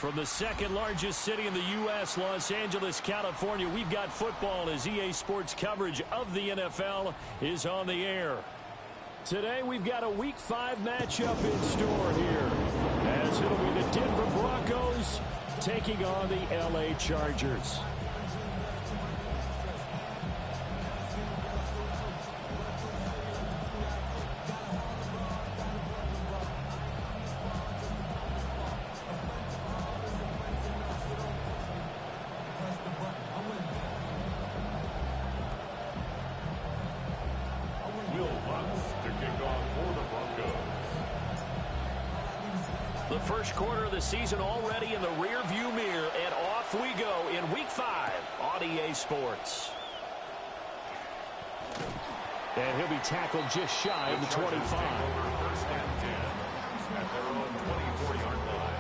From the second largest city in the U.S., Los Angeles, California, we've got football as EA Sports coverage of the NFL is on the air. Today, we've got a Week 5 matchup in store here, as it'll be the Denver Broncos taking on the L.A. Chargers. The first quarter of the season already in the rear-view mirror, and off we go in Week 5 on EA Sports. And he'll be tackled just shy of the 25. First and 10 at their own 24-yard line.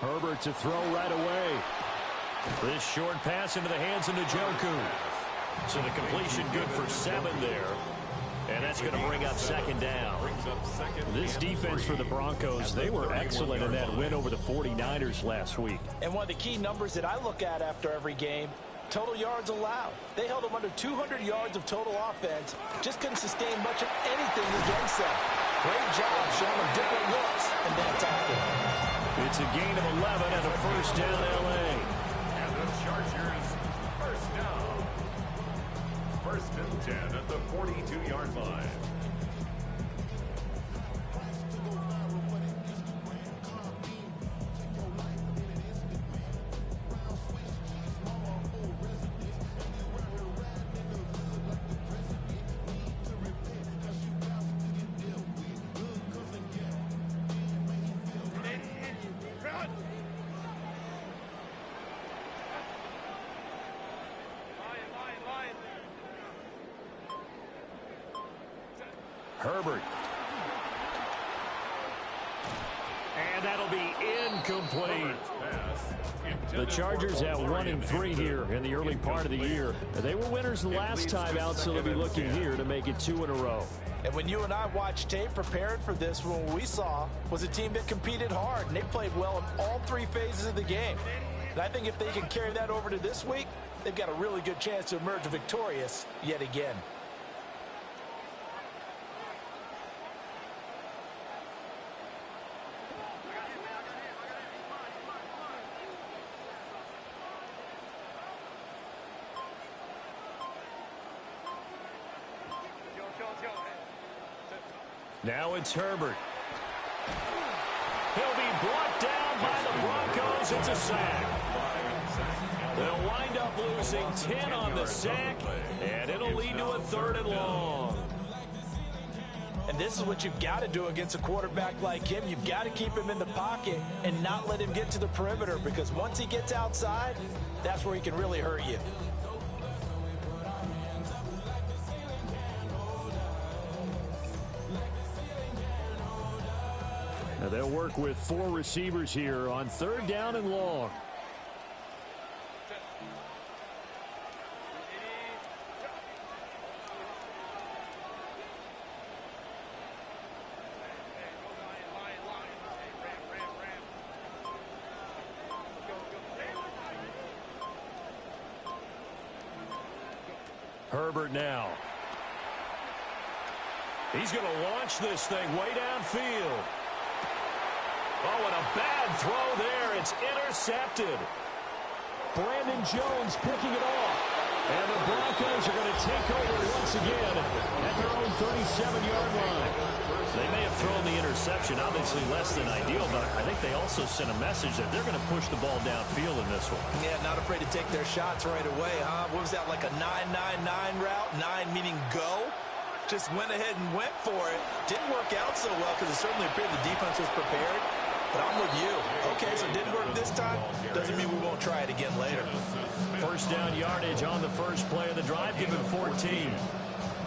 Herbert to throw right away. This short pass into the hands of Njoku. So the completion good for 7 there. And that's going to bring up second down. This defense for the Broncos, they were excellent in that win over the 49ers last week. And one of the key numbers that I look at after every game, total yards allowed. They held them under 200 yards of total offense. Just couldn't sustain much of anything against them. Great job showing them different looks in that tackle. It's a gain of 11 and a first down, L.A. And the Chargers, first down. First and 10 at the 42-yard line. Herbert. And that'll be incomplete. The Chargers at 1-3 here in the early part of the year. They were winners the last time out, so they'll be looking here to make it 2 in a row. And when you and I watched tape preparing for this, what we saw was a team that competed hard, and they played well in all 3 phases of the game. And I think if they can carry that over to this week, they've got a really good chance to emerge victorious yet again. Now it's Herbert. He'll be brought down by the Broncos. It's a sack. They'll wind up losing 10 on the sack, and it'll lead to a 3rd and long. And this is what you've got to do against a quarterback like him. You've got to keep him in the pocket and not let him get to the perimeter, because once he gets outside, that's where he can really hurt you. Now they'll work with 4 receivers here on 3rd down and long. Herbert now. He's going to launch this thing way downfield. Oh, and a bad throw there. It's intercepted. Brandon Jones picking it off. And the Broncos are going to take over once again at their own 37-yard line. They may have thrown the interception, obviously less than ideal, but I think they also sent a message that they're going to push the ball downfield in this one. Yeah, not afraid to take their shots right away, huh? What was that, like a 9-9-9 route? 9 meaning go? Just went ahead and went for it. Didn't work out so well because it certainly appeared the defense was prepared. But I'm with you. Okay, so it didn't work this time. Doesn't mean we won't try it again later. First down yardage on the first play of the drive, given 14.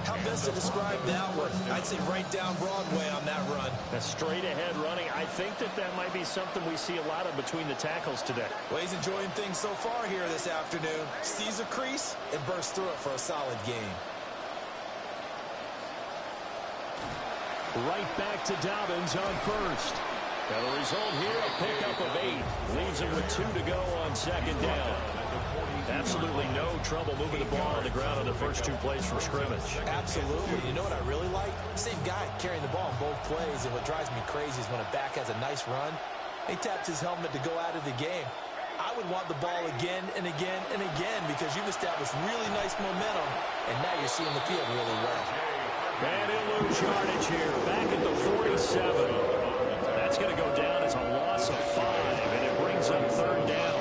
How best to describe that one? I'd say right down Broadway on that run. A straight ahead running. I think that might be something we see a lot of between the tackles today. Well, he's enjoying things so far here this afternoon. Sees a crease and bursts through it for a solid game. Right back to Dobbins on first. And the result here, a pickup of 8. Leaves him with 2 to go on second down. Absolutely no trouble moving the ball on the ground on the first 2 plays from scrimmage. Absolutely. You know what I really like? Same guy carrying the ball in both plays, and what drives me crazy is when a back has a nice run, he taps his helmet to go out of the game. I would want the ball again and again and again because you've established really nice momentum, and now you're seeing the field really well. And he'll lose yardage here, back at the 47. That's going to go down as a loss of 5, and it brings up third down.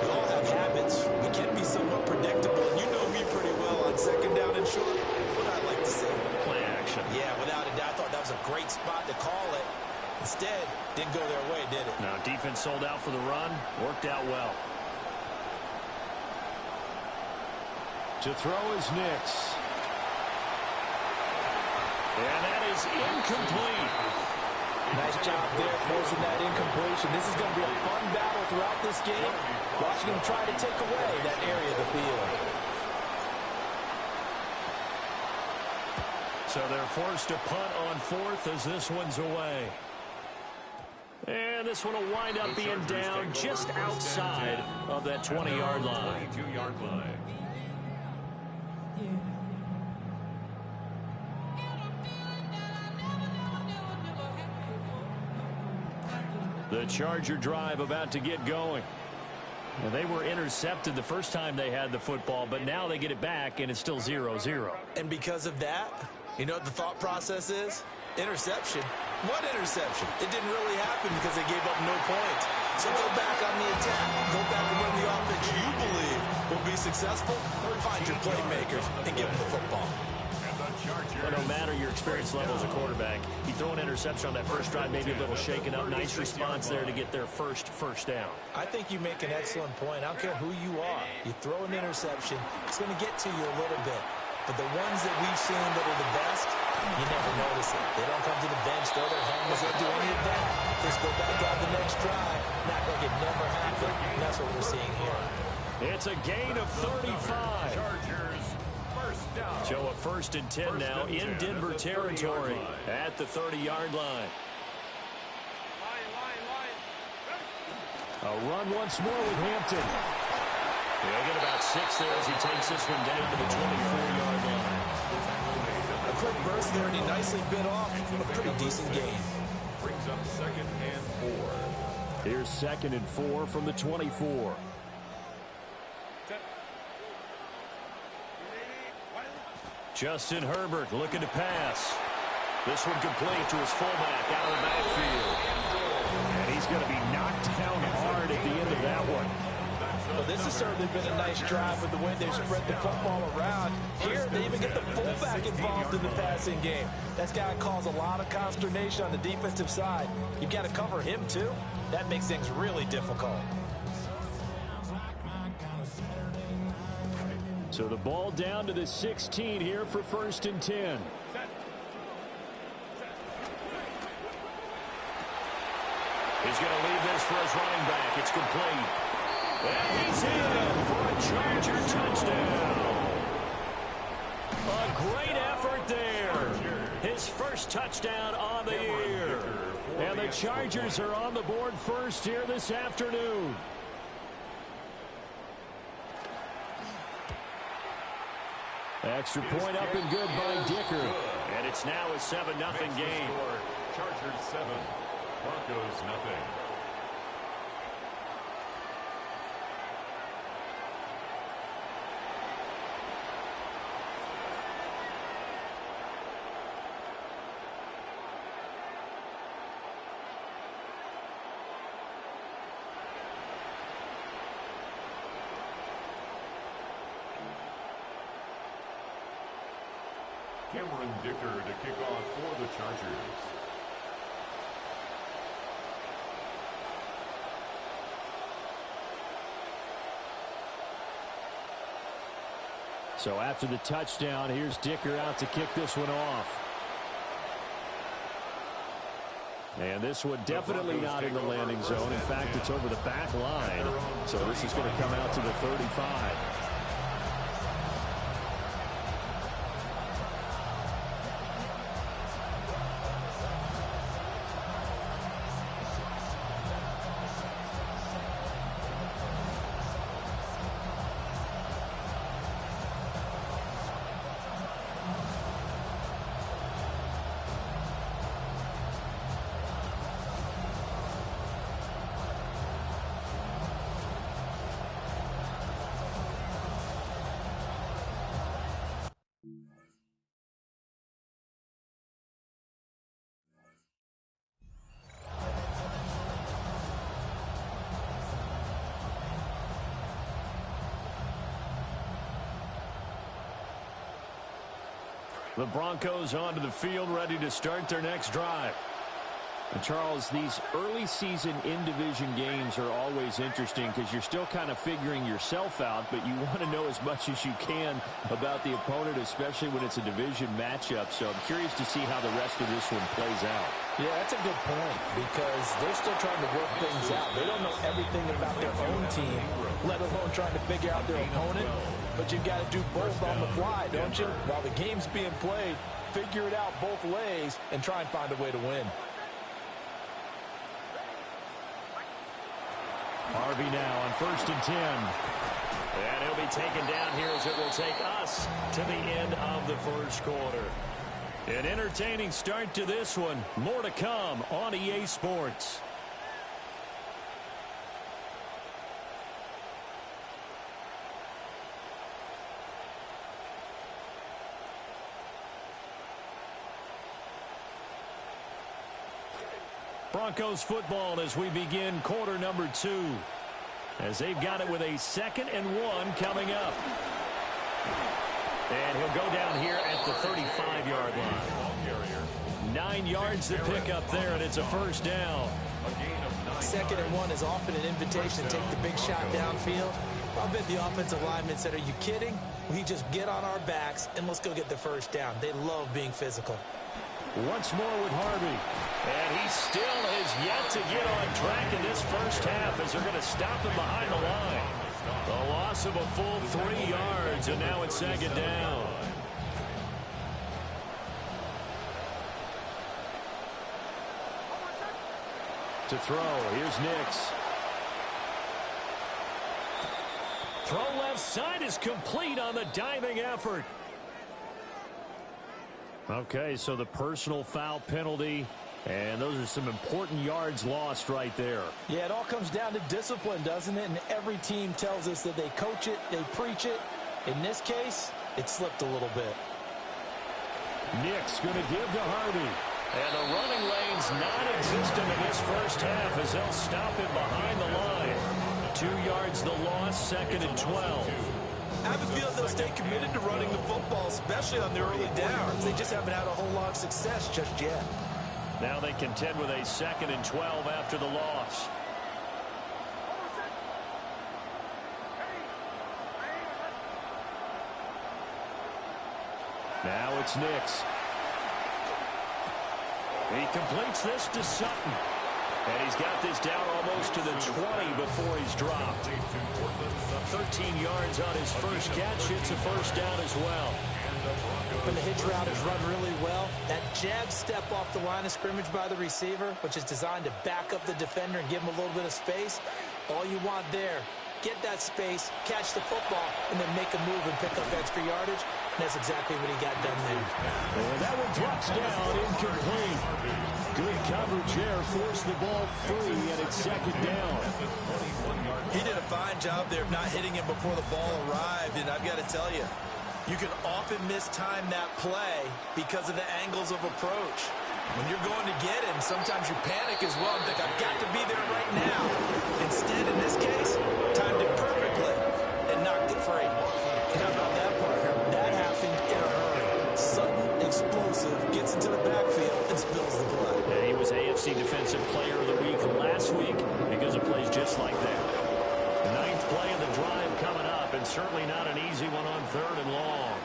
We all have habits. We can be somewhat predictable, and you know me pretty well on second down and short. What I like to say? Play action. Yeah, without a doubt. I thought that was a great spot to call it. Instead, didn't go their way, did it? Now, defense sold out for the run. Worked out well. To throw is Nix. And that is incomplete. Nice job there forcing that incompletion. This is going to be a fun battle throughout this game. Watching him try to take away that area of the field. So they're forced to punt on 4th as this one's away. And this one will wind up being down just outside of that 20-yard line. 22-yard line. The Charger drive about to get going. And they were intercepted the first time they had the football, but now they get it back, and it's still 0-0. And because of that, you know what the thought process is? Interception. What interception? It didn't really happen because they gave up no points. So go back on the attack. Go back and run the offense you believe will be successful. Find your playmakers and give them the football. Well, no matter your experience level as a quarterback, you throw an interception on that first drive, maybe a little shaken up. Nice response there to get their first down. I think you make an excellent point. I don't care who you are. You throw an interception, it's going to get to you a little bit. But the ones that we've seen that are the best, you never notice it. They don't come to the bench, throw their helmets, they don't do any of that. Just go back out the next drive, not like it never happened. And that's what we're seeing here. It's a gain of 35. Chargers, first down. So a 1st and 10 now in Denver territory at the 30-yard line. A run once more with Hampton. He'll get about 6 there as he takes this one down to the 24-yard line. A quick burst there, and he nicely bit off a pretty decent gain. Brings up 2nd and 4. Here's 2nd and 4 from the 24. Justin Herbert looking to pass. This one complete to his fullback out of the backfield. And he's going to be knocked down hard at the end of that one. Well, this has certainly been a nice drive with the way they've spread the football around. Here, they even get the fullback involved in the passing game. That's got to cause a lot of consternation on the defensive side. You've got to cover him, too. That makes things really difficult. So the ball down to the 16 here for 1st and 10. He's going to leave this for his running back. It's complete. And he's in for a Charger touchdown. A great effort there. His first touchdown on the year. And the Chargers are on the board first here this afternoon. Extra point up and good by Dicker. And it's now a 7-0 game. Chargers 7, Broncos nothing. Cameron Dicker to kick off for the Chargers. So after the touchdown, here's Dicker out to kick this one off. And this one definitely not in the landing zone. In fact, it's over the back line. So this is going to come out to the 35. The Broncos onto the field, ready to start their next drive. And Charles, these early season in-division games are always interesting because you're still kind of figuring yourself out, but you want to know as much as you can about the opponent, especially when it's a division matchup. So I'm curious to see how the rest of this one plays out. Yeah, that's a good point because they're still trying to work things out. They don't know everything about their own team, let alone trying to figure out their opponent. But you've got to do both on the fly, don't you? While the game's being played, figure it out both ways and try and find a way to win. Harvey now on 1st and 10. And he'll be taken down here as it will take us to the end of the first quarter. An entertaining start to this one. More to come on EA Sports. Broncos football as we begin quarter number 2. As they've got it with a 2nd and 1 coming up. And he'll go down here at the 35-yard line. 9 yards to pick up there, and it's a first down. 2nd and 1 is often an invitation to take the big shot downfield. I bet the offensive linemen said, are you kidding? We just get on our backs and let's go get the first down. They love being physical. Once more with Harvey. And he still has yet to get on track in this first half as they're going to stop him behind the line. A loss of a full 3 yards, and now it's 2nd down. To throw, here's Nix. Throw left side is complete on the diving effort. Okay, so the personal foul penalty, and those are some important yards lost right there. Yeah, it all comes down to discipline, doesn't it? And every team tells us that they coach it, they preach it. In this case, it slipped a little bit. Nick's going to give to Harvey. And the running lane's non-existent in this first half as they'll stop him behind the line. 2 yards the loss, 2nd and 12. I have a feeling they'll stay committed to running the football, especially on the early downs. They just haven't had a whole lot of success just yet. Now they contend with a 2nd and 12 after the loss. Now it's Nix. He completes this to Sutton. And he's got this down almost to the 20 before he's dropped. 13 yards on his first catch. It's a first down as well. When the hitch route is run really well, that jab step off the line of scrimmage by the receiver, which is designed to back up the defender and give him a little bit of space, all you want there, get that space, catch the football, and then make a move and pick up extra yardage. And that's exactly what he got done there. And that one drops down, incomplete. Good coverage there, forced the ball free, and it's 2nd down. He did a fine job there of not hitting him before the ball arrived, and I've got to tell you, you can often mistime that play because of the angles of approach. When you're going to get him, sometimes you panic as well and think, I've got to be there right now. Instead, in this case, timed it perfectly and knocked it free. And how about that, partner? That happened in a hurry. Sutton play of the drive coming up, and certainly not an easy one on 3rd and long.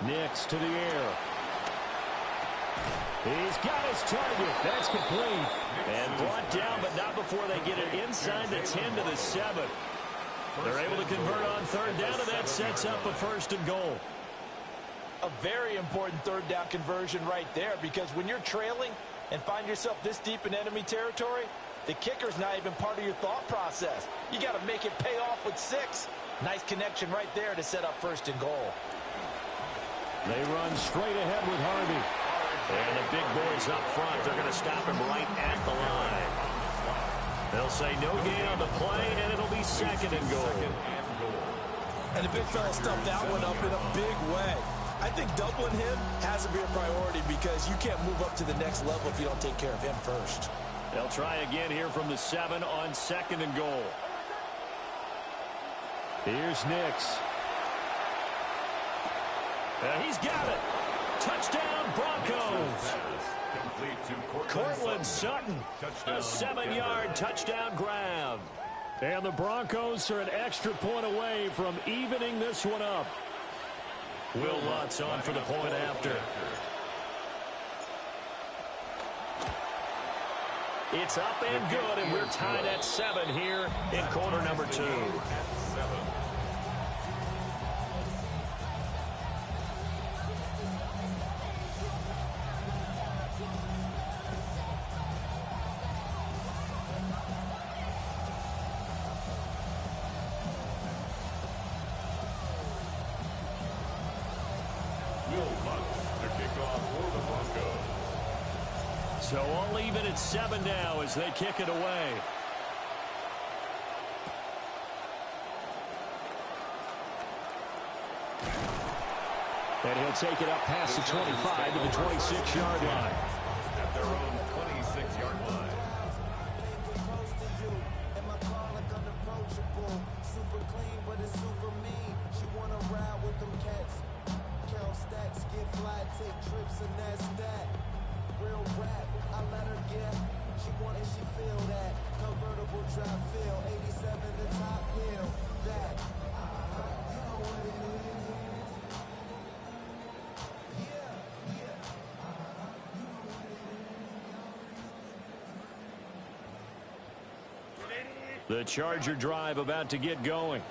Nix to the air. He's got his target. That's complete. And brought down, but not before they get it inside the 10 to the 7. They're able to convert on 3rd down, and that sets up a 1st and goal. A very important 3rd down conversion right there, because when you're trailing and find yourself this deep in enemy territory, the kicker's not even part of your thought process. You got to make it pay off with 6. Nice connection right there to set up 1st and goal. They run straight ahead with Harvey. And the big boys up front, they're going to stop him right at the line. They'll say no gain on the play, and it'll be 2nd and goal. And the big fella stuffed that one up in a big way. I think doubling him has to be a priority because you can't move up to the next level if you don't take care of him first. They'll try again here from the 7 on 2nd and goal. Here's Nix. He's got it. Touchdown, Broncos. Cortland Sutton, a 7-yard touchdown grab. And the Broncos are an extra point away from evening this one up. Will Lutz on for the point after. It's up and good, and we're tied at 7 here in quarter number 2. So all even at 7 now as they kick it away. And he'll take it up past the 25 to the 26-yard line. At their own 26-yard line. Super clean, but it's super mean. She wanna ride with them cats. Count stacks, get fly, take trips, and that's that. Real rap, I let her get. She want it, she feel that. Convertible drive feel, 87 the top hill. That, you know what it is. Yeah, yeah. You know what it is. The Charger drive about to get going.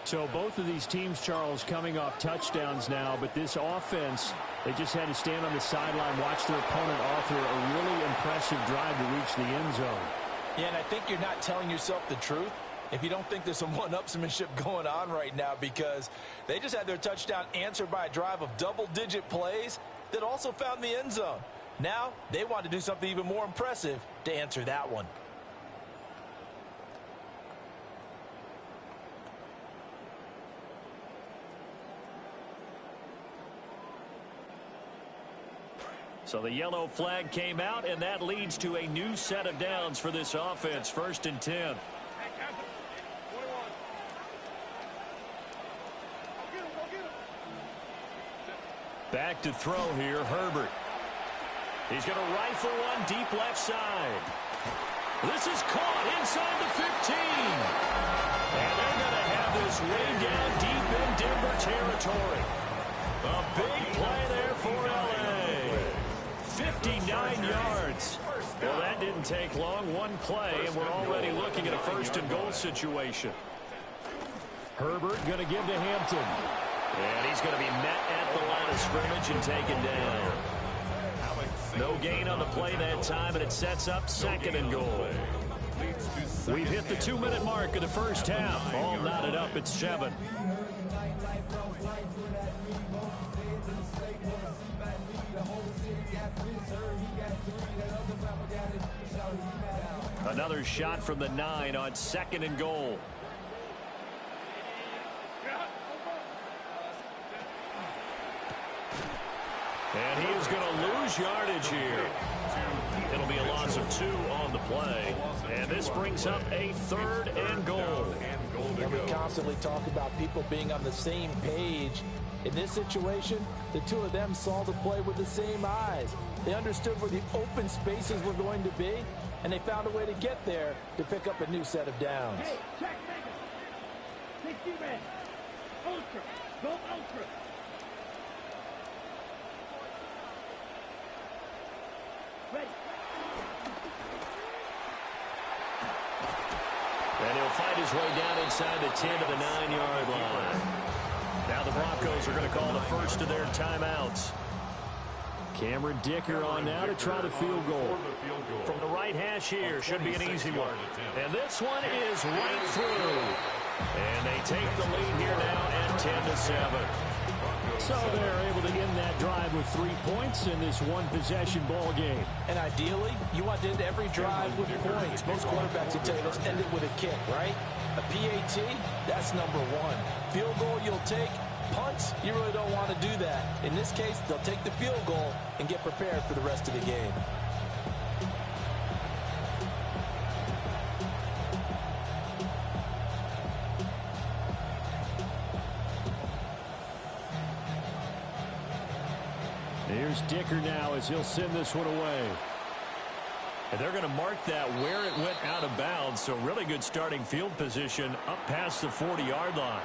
So both of these teams, Charles, coming off touchdowns now, but this offense, they just had to stand on the sideline, watch their opponent author a really impressive drive to reach the end zone. Yeah, and I think you're not telling yourself the truth if you don't think there's some one-upsmanship going on right now, because they just had their touchdown answered by a drive of double-digit plays that also found the end zone. Now they want to do something even more impressive to answer that one. So the yellow flag came out, and that leads to a new set of downs for this offense. 1st and 10. Back to throw here, Herbert. He's going to rifle one deep left side. This is caught inside the 15. And they're going to have this way down deep in Denver territory. A big play there for L.A. 59 yards. Well, that didn't take long. One play, and we're already looking at a 1st and goal situation. Herbert going to give to Hampton. And he's going to be met at the line of scrimmage and taken down. No gain on the play that time, and it sets up 2nd and goal. We've hit the 2-minute mark of the first half. All knotted up at 7. Another shot from the 9 on 2nd and goal. And he is going to lose yardage here. It'll be a loss of 2 on the play. And this brings up a 3rd and goal. And we constantly talk about people being on the same page. In this situation, the two of them saw the play with the same eyes. They understood where the open spaces were going to be, and they found a way to get there to pick up a new set of downs. Hey, check, take D-man. Ultra. Go ultra. Ready. And he'll fight his way down inside the 10 to the 9-yard line. Now the Broncos are going to call the first of their timeouts. Cameron Dicker on now to try the field goal. From the right hash here, should be an easy one. And this one is right through. And they take the lead here now at 10-7. So they're able to end that drive with 3 points in this one-possession ball game. And ideally, you want to end every drive with points. Most quarterbacks will tell you let's end it with a kick, right? A PAT, that's number 1. Field goal you'll take. Punts, you really don't want to do that. In this case, they'll take the field goal and get prepared for the rest of the game. Here's Dicker now as he'll send this one away. And they're going to mark that where it went out of bounds, so really good starting field position up past the 40-yard line.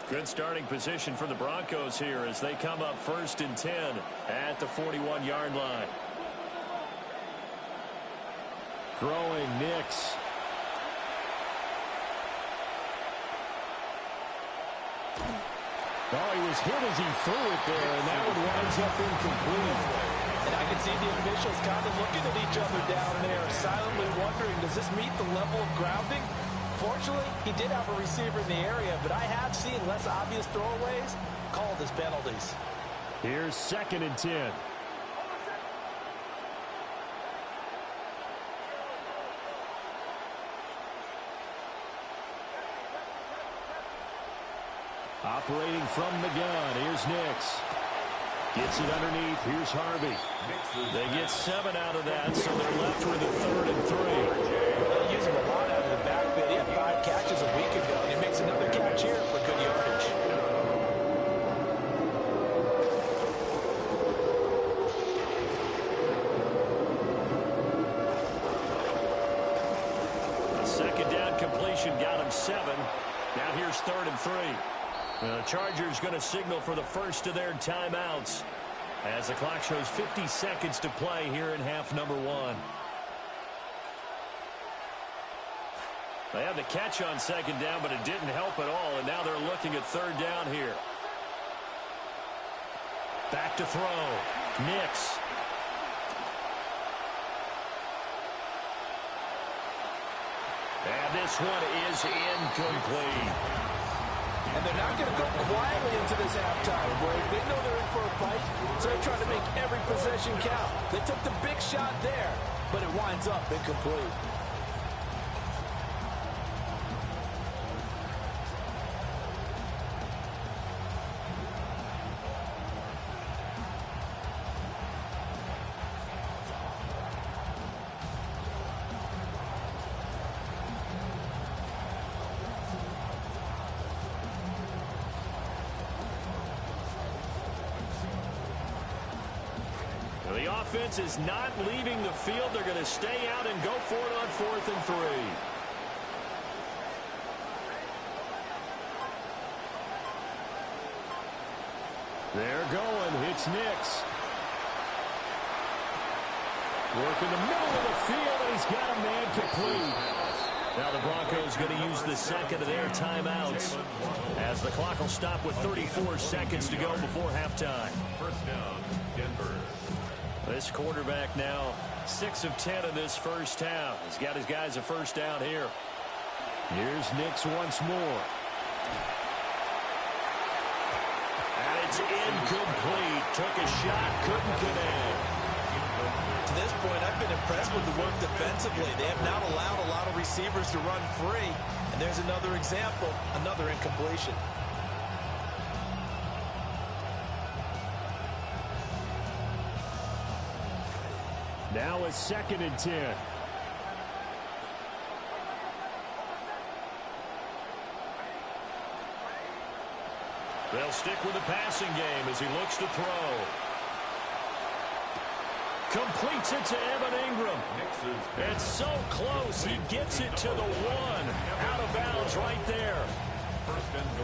Good starting position for the Broncos here as they come up 1st and 10 at the 41-yard line. Throwing Nix. Oh, he was hit as he threw it there, and that one winds up incomplete. And I can see the officials kind of looking at each other down there, silently wondering, does this meet the level of grounding? Fortunately, he did have a receiver in the area, but I have seen less obvious throwaways called as penalties. Here's 2nd and 10. Operating from the gun, here's Nix. Gets it underneath, here's Harvey. They get 7 out of that, so they're left with a 3rd and 3. They use him a lot out of the backfield. He had 5 catches a week ago, and he makes another catch here for good yardage. A 2nd down completion got him 7. Now here's 3rd and 3. The Chargers going to signal for the first of their timeouts as the clock shows 50 seconds to play here in half number 1. They had the catch on 2nd down, but it didn't help at all, and now they're looking at 3rd down here. Back to throw. Nix. And this one is incomplete. And they're not going to go quietly into this halftime break. They know they're in for a fight, so they're trying to make every possession count. They took the big shot there, but it winds up incomplete. The offense is not leaving the field. They're going to stay out and go for it on 4th and 3. They're going. It's Nix. Work in the middle of the field, and he's got a man complete. Now the Broncos going to use the 2nd of their timeouts as the clock will stop with 34 seconds to go before halftime. 1st down, Denver. This quarterback now 6 of 10 in this first half. He's got his guys a 1st down here. Here's Nix once more. And it's incomplete. Took a shot, couldn't connect. To this point, I've been impressed with the work defensively. They have not allowed a lot of receivers to run free, And there's another example, another incompletion. Now a 2nd and 10. They'll stick with the passing game as he looks to throw. Completes it to Evan Ingram. It's so close. He gets it to the 1. Out of bounds right there.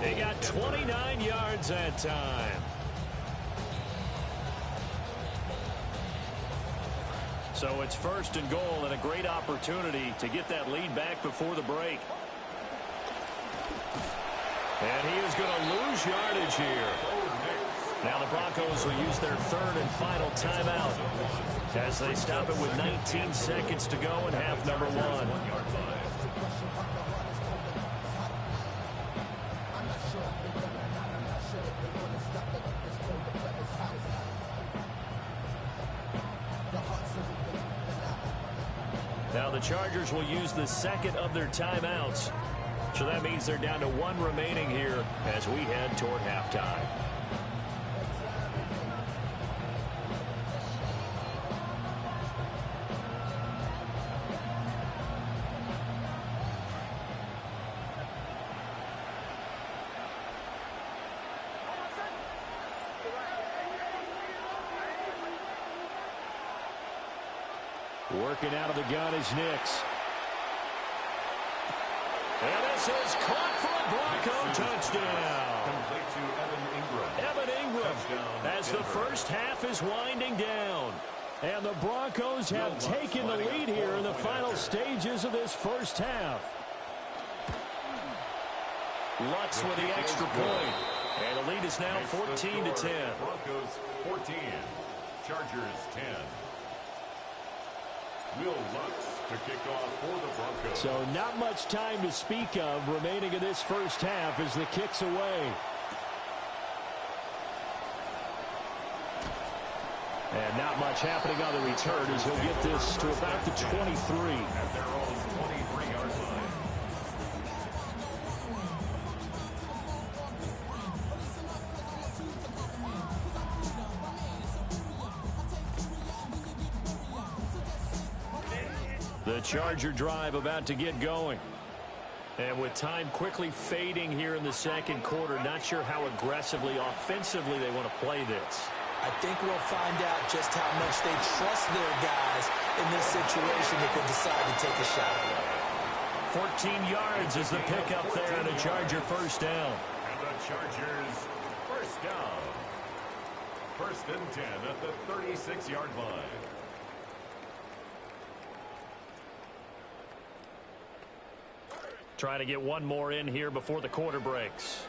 They got 29 yards that time. So it's 1st and goal and a great opportunity to get that lead back before the break. And he is going to lose yardage here. Now the Broncos will use their 3rd and final timeout as they stop it with 19 seconds to go in half number 1. Now the Chargers will use the 2nd of their timeouts. So that means they're down to 1 remaining here as we head toward halftime. Working out of the gun is Nix. And this is caught for a Bronco touchdown. Complete to Evan Ingram. Evan Ingram as the first half is winding down. And the Broncos have taken the lead here in the final stages of this first half. Lutz with the extra point. And the lead is now 14 to 10. Broncos 14. Chargers 10. Will Lutz to kick off for the Broncos. So not much time to speak of remaining in this first half as the kick's away. And not much happening on the return as he'll get this to about the 23. At their own 23-yard line. The Charger drive about to get going. And with time quickly fading here in the second quarter, not sure how aggressively, offensively they want to play this. I think we'll find out just how much they trust their guys in this situation if they decide to take a shot. 14 yards is the pickup there and a Charger first down. And the Chargers first down. 1st and 10 at the 36-yard line. Trying to get one more in here before the quarter breaks.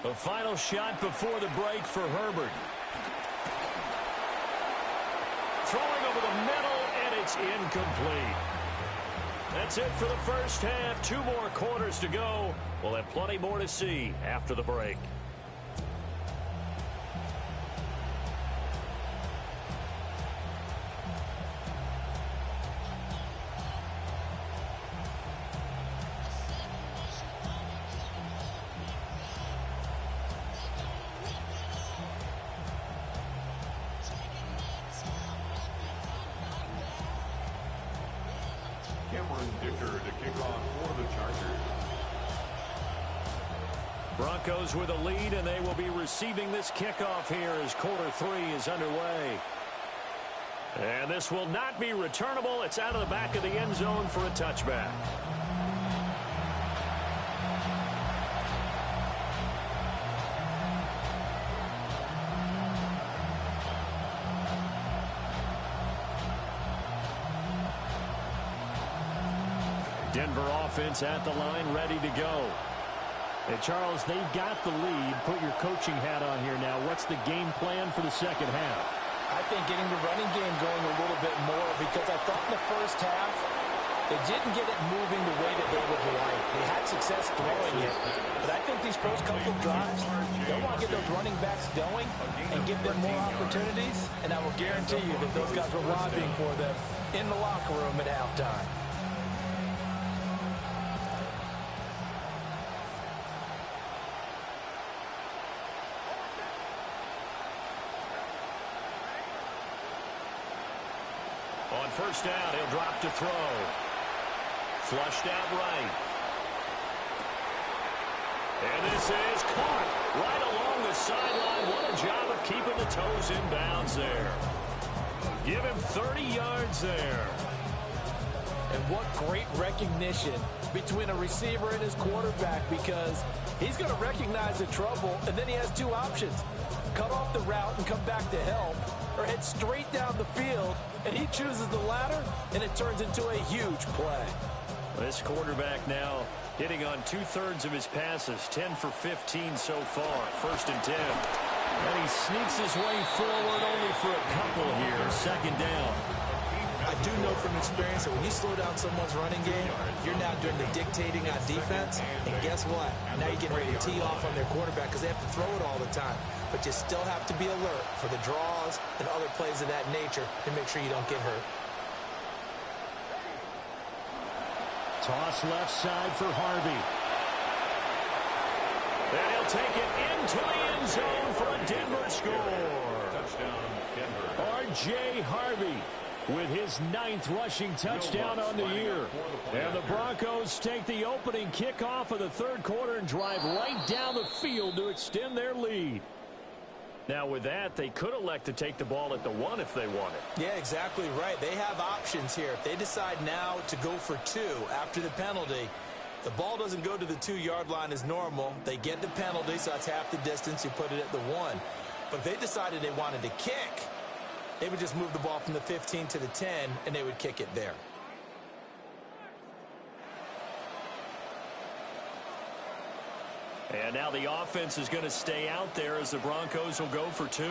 The final shot before the break for Herbert. Throwing over the middle, and it's incomplete. That's it for the first half. 2 more quarters to go. We'll have plenty more to see after the break. Broncos with a lead, and they will be receiving this kickoff here as quarter 3 is underway. And this will not be returnable. It's out of the back of the end zone for a touchback. Denver offense at the line, ready to go. And Charles, they've got the lead. Put your coaching hat on here now. What's the game plan for the second half? I think getting the running game going a little bit more, because I thought in the first half They didn't get it moving the way that they would like. They had success throwing it. But I think these first couple of drives, they'll want to get those running backs going and give them more opportunities. And I will guarantee you that those guys were lobbying for them in the locker room at halftime. On first down, he'll drop to throw. Flushed out right. And this is caught right along the sideline. What a job of keeping the toes in bounds there. Give him 30 yards there. And what great recognition between a receiver and his quarterback, because he's going to recognize the trouble, and then he has two options. Cut off the route and come back to help, or head straight down the field, and he chooses the latter, and it turns into a huge play. This quarterback now hitting on 2/3 of his passes, 10 for 15 so far. First and 10. And he sneaks his way forward only for a couple here. Second down. I do know from experience that when you slow down someone's running game, you're now doing the dictating on defense. And guess what? Now you're getting ready to tee off on their quarterback because they have to throw it all the time. But you still have to be alert for the draws and other plays of that nature to make sure you don't get hurt. Toss left side for Harvey. And he'll take it into the end zone for a Denver score. Touchdown, Denver. R.J. Harvey with his 9th rushing touchdown on the year. And the Broncos take the opening kickoff of the third quarter and drive right down the field to extend their lead. Now with that, they could elect to take the ball at the 1 if they wanted. Yeah, exactly right. They have options here. If they decide now to go for 2 after the penalty, the ball doesn't go to the 2-yard line as normal. They get the penalty, so that's half the distance. You put it at the 1. But if they decided they wanted to kick, they would just move the ball from the 15 to the 10, and they would kick it there. And now the offense is going to stay out there as the Broncos will go for 2.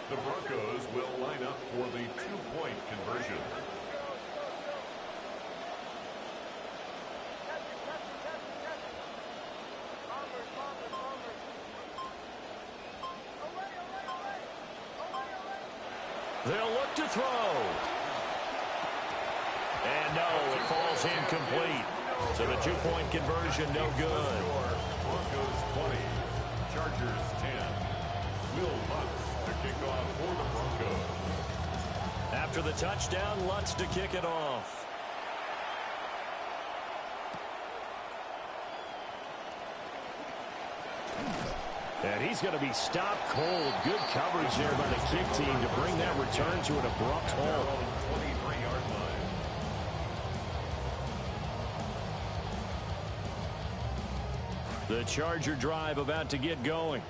The Broncos will line up for the 2-point conversion. They'll look to throw. And no, it falls incomplete. So the 2-point conversion no good. Broncos 20, Chargers 10. Will Lutz to kick off for the Broncos. After the touchdown, Lutz to kick it off. And he's going to be stopped cold. Good coverage there by the kick team to bring that return to an abrupt halt. 23-yard line. The Charger drive about to get going.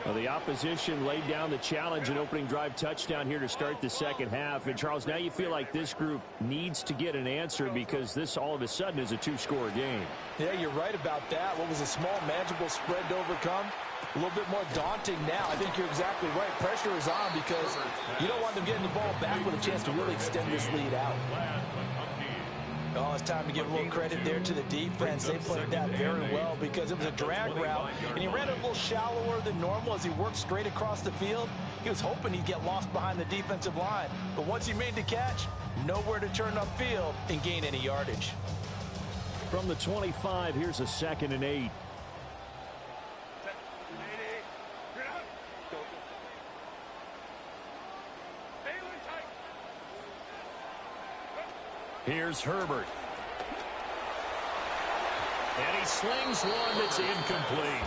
Well, the opposition laid down the challenge and opening drive touchdown here to start the second half. And, Charles, now you feel like this group needs to get an answer because this all of a sudden is a 2-score game. Yeah, you're right about that. What was a small, manageable spread to overcome? A little bit more daunting now. I think you're exactly right. Pressure is on because you don't want them getting the ball back with a chance to really extend this lead out. Oh, it's time to give a little credit there to the defense. They played that very well because it was a drag route, and he ran it a little shallower than normal as he worked straight across the field. He was hoping he'd get lost behind the defensive line, but once he made the catch, nowhere to turn upfield and gain any yardage. From the 25, here's a 2nd and 8. Here's Herbert. And he slings one that's incomplete.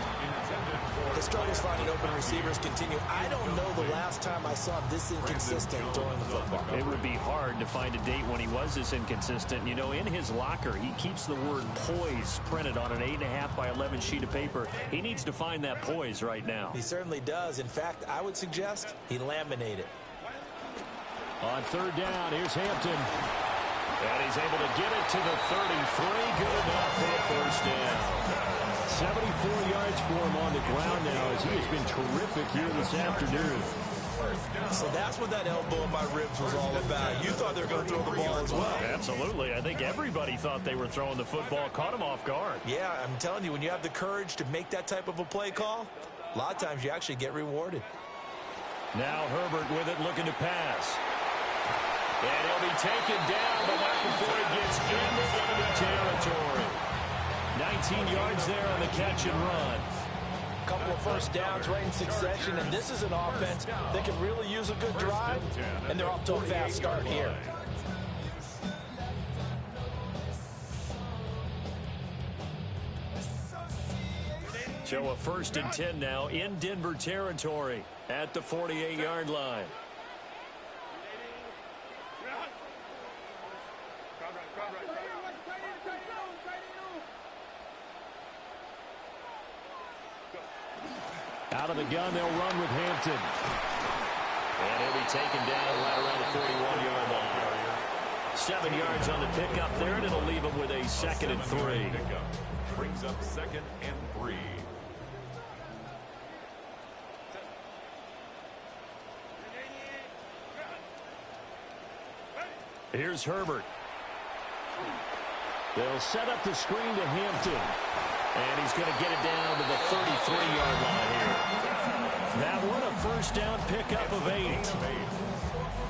The struggles finding open receivers continue. I don't know the last time I saw him this inconsistent throwing the football. It would be hard to find a date when he was this inconsistent. You know, in his locker, he keeps the word poise printed on an 8.5 by 11 sheet of paper. He needs to find that poise right now. He certainly does. In fact, I would suggest he laminate it. On 3rd down, here's Hampton. And he's able to get it to the 33. Good enough for a first down. 74 yards for him on the ground now as he has been terrific here this afternoon. So that's what that elbow in my ribs was all about. You thought they were going to throw the ball as well. Absolutely. I think everybody thought they were throwing the football. Caught him off guard. Yeah, I'm telling you, when you have the courage to make that type of a play call, a lot of times you actually get rewarded. Now Herbert with it, looking to pass. And he'll be taken down, but not before he gets into enemy territory. 19 yards there on the catch and run. Couple of first downs right in succession, and this is an offense that can really use a good drive, and they're off to a fast start here. So a 1st and 10 now in Denver territory at the 48-yard line. Out of the gun, they'll run with Hampton. And he'll be taken down right around the 41-yard line. 7 yards on the pickup there, and it'll leave him with a 2nd and 3. Brings up 2nd and 3. Here's Herbert. They'll set up the screen to Hampton. And he's going to get it down to the 33-yard line here. That one a first down pickup of 8.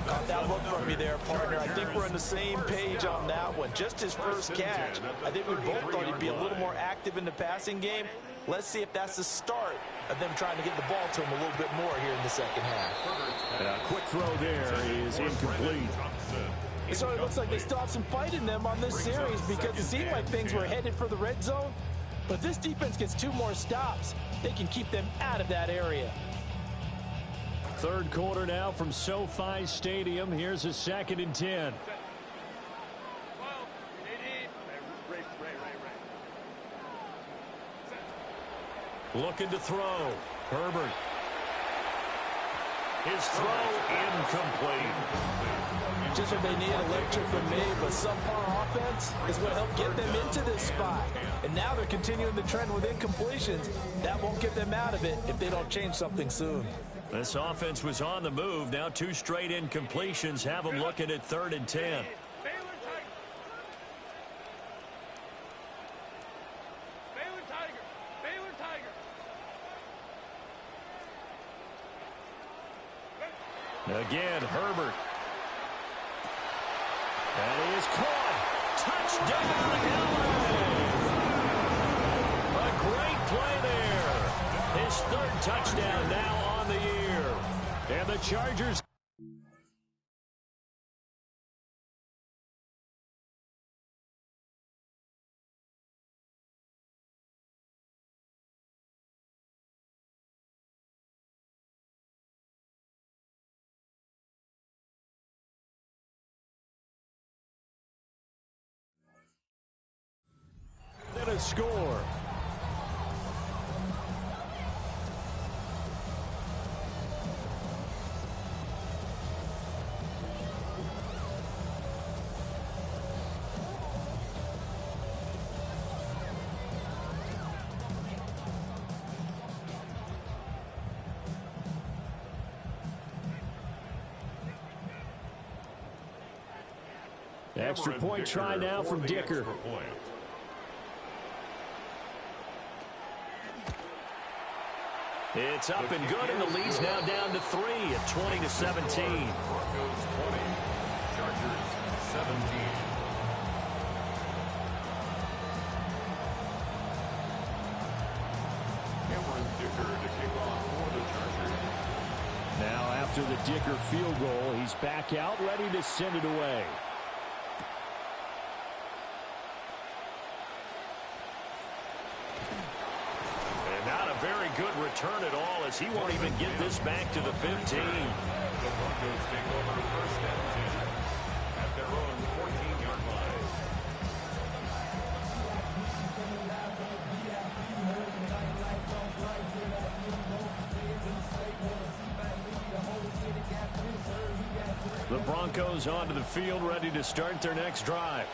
Got that look from me there, partner. I think we're on the same page on that one. Just his first catch. I think we both thought he'd be a little more active in the passing game. Let's see if that's the start of them trying to get the ball to him a little bit more here in the second half. And a quick throw there is incomplete. So it looks like they still have some fight in them on this series because it seemed like things were headed for the red zone. But if this defense gets 2 more stops, they can keep them out of that area. Third quarter now from SoFi Stadium. Here's a 2nd and 10. Looking to throw. Herbert. His throw incomplete. Just what they need, a lecture from me, but subpar offense is what helped get them into this spot. And now they're continuing the trend with incompletions. That won't get them out of it if they don't change something soon. This offense was on the move. Now 2 straight incompletions have them looking at 3rd and 10. Again, Herbert. And he is caught. Touchdown, LA! A great play there. His 3rd touchdown now on the year. And the Chargers. Score. Extra point try now from Dicker. It's up and good, and the lead's now down to 3 at 20-17. Broncos 20, Chargers 17. Cameron Dicker to kick off for the Chargers. Now after the Dicker field goal, he's back out, ready to send it away. Very good return at all, as he won't even get this back to the 15. The Broncos take over 1st and 10 at their own 14-yard line. The Broncos onto the field, ready to start their next drive.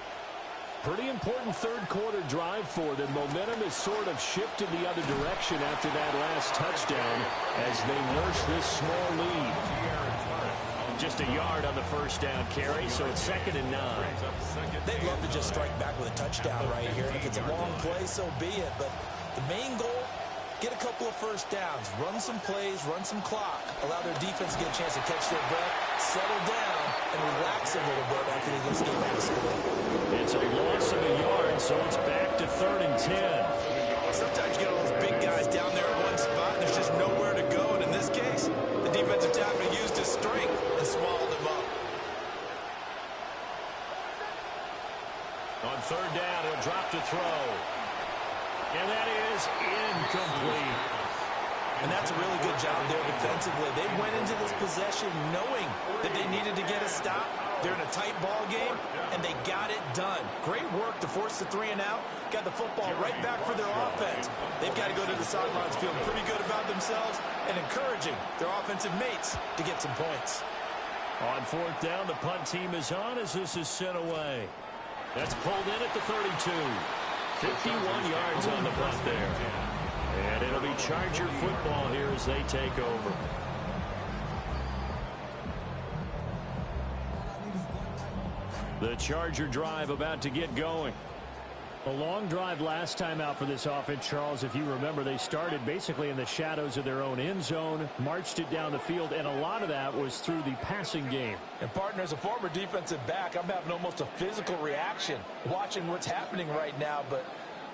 Pretty important third-quarter drive for them. Momentum has sort of shifted the other direction after that last touchdown as they nurse this small lead. Just a yard on the first down carry, so it's 2nd and 9. They'd love to just strike back with a touchdown right here. And if it's a long play, so be it. But the main goal, get a couple of first downs, run some plays, run some clock, allow their defense to get a chance to catch their breath, settle down, and relax a little bit after they just get back to score. It's a loss of a yard, so it's back to 3rd and 10. Sometimes you get all those big guys down there in one spot, and there's just nowhere to go. And in this case, the defensive tackle used his strength and swallowed him up. On 3rd down, he'll drop to throw. And that is incomplete. And that's a really good job there defensively. They went into this possession knowing that they needed to get a stop. They're in a tight ball game, and they got it done. Great work to force the 3 and out. Got the football right back for their offense. They've got to go to the sidelines feeling pretty good about themselves and encouraging their offensive mates to get some points. On 4th down, the punt team is on as this is sent away. That's pulled in at the 32. 51 yards on the punt there. And it'll be Charger football here as they take over. The Charger drive about to get going. A long drive last time out for this offense, Charles. If you remember, they started basically in the shadows of their own end zone, marched it down the field, and a lot of that was through the passing game. And, partner, as a former defensive back, I'm having almost a physical reaction watching what's happening right now. But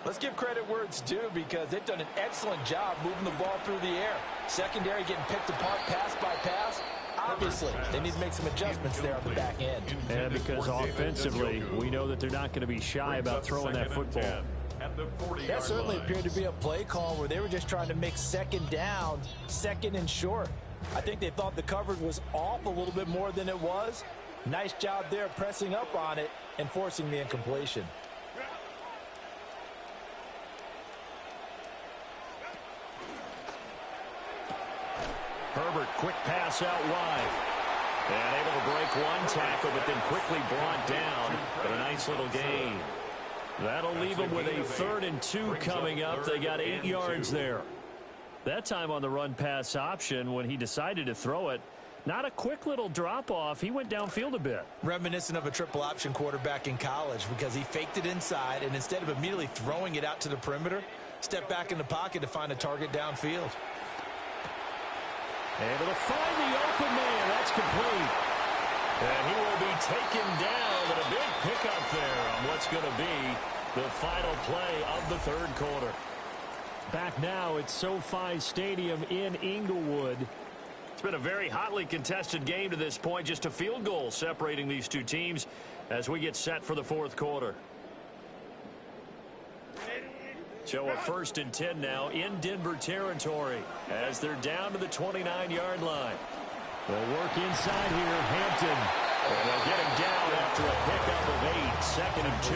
let's give credit where it's due because they've done an excellent job moving the ball through the air. Secondary getting picked apart pass by pass. Obviously, they need to make some adjustments there on the back end. And because offensively, we know that they're not going to be shy about throwing that football. That certainly appeared to be a play call where they were just trying to make 2nd down, 2nd and short. I think they thought the coverage was off a little bit more than it was. Nice job there pressing up on it and forcing the incompletion. Herbert, quick pass out wide. And able to break one tackle, but then quickly brought down. But a nice little gain. That'll leave them with a 3rd and 2 coming up. They got 8 yards there. That time on the run-pass option when he decided to throw it, not a quick little drop-off. He went downfield a bit. Reminiscent of a triple option quarterback in college because he faked it inside, and instead of immediately throwing it out to the perimeter, stepped back in the pocket to find a target downfield. Able to find the open man. That's complete. And he will be taken down with a big pickup there on what's going to be the final play of the 3rd quarter. Back now at SoFi Stadium in Inglewood. It's been a very hotly contested game to this point. Just a field goal separating these two teams as we get set for the 4th quarter. So a 1st and 10 now in Denver territory as they're down to the 29-yard line. They'll work inside here, Hampton. And they'll get him down after a pickup of 8, 2nd and 2.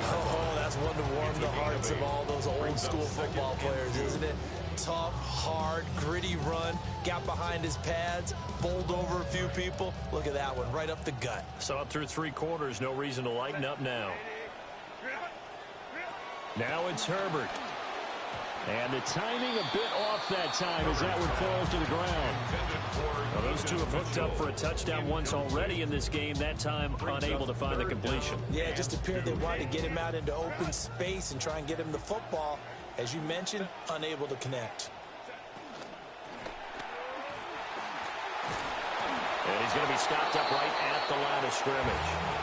Oh, that's one to warm the hearts of all those old school football players, isn't it? Tough, hard, gritty run, got behind his pads, bowled over a few people. Look at that one, right up the gut. Saw it through 3 quarters, no reason to lighten up now. Now it's Herbert. And the timing a bit off that time as that one falls to the ground. Well, those two have hooked up for a touchdown once already in this game, that time unable to find the completion. Yeah, it just appeared they wanted to get him out into open space and try and get him the football. As you mentioned, unable to connect. And he's going to be stopped up right at the line of scrimmage.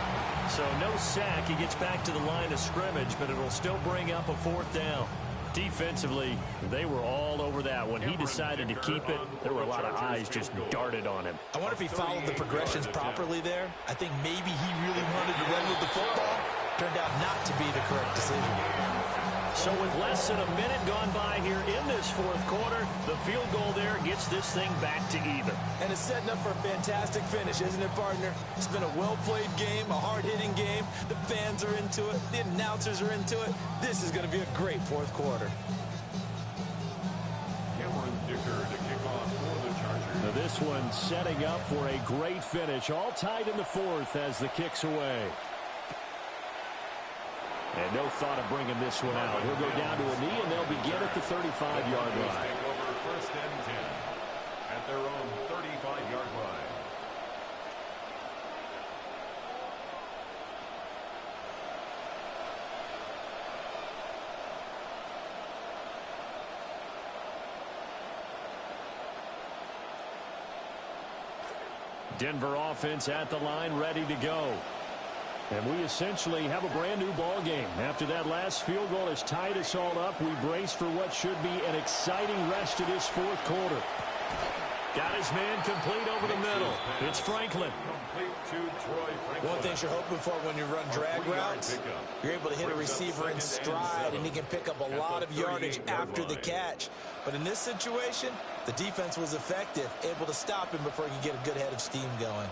So no sack. He gets back to the line of scrimmage, but it'll still bring up a 4th down. Defensively, they were all over that. When he decided to keep it, there were a lot of eyes just darted on him. I wonder if he followed the progressions properly there. I think maybe he really wanted to run with the football. Turned out not to be the correct decision. So with less than a minute gone by here in this 4th quarter, the field goal there gets this thing back to even. And it's setting up for a fantastic finish, isn't it, partner? It's been a well-played game, a hard-hitting game. The fans are into it. The announcers are into it. This is going to be a great 4th quarter. Now this one setting up for a great finish. All tied in the 4th as the kick's away. And no thought of bringing this one out. He'll go down to a knee, and they'll begin at the 35-yard line. Take over first and 10 at their own 35-yard line. Denver offense at the line, ready to go. And we essentially have a brand new ball game. After that last field goal has tied us all up, we brace for what should be an exciting rest of this fourth quarter. Got his man complete over the middle. It's Franklin. Complete to Troy Franklin. One thing you're hoping for when you run drag routes, you're able to hit a receiver in stride, and he can pick up a lot of yardage after the catch. But in this situation, the defense was effective, able to stop him before he could get a good head of steam going.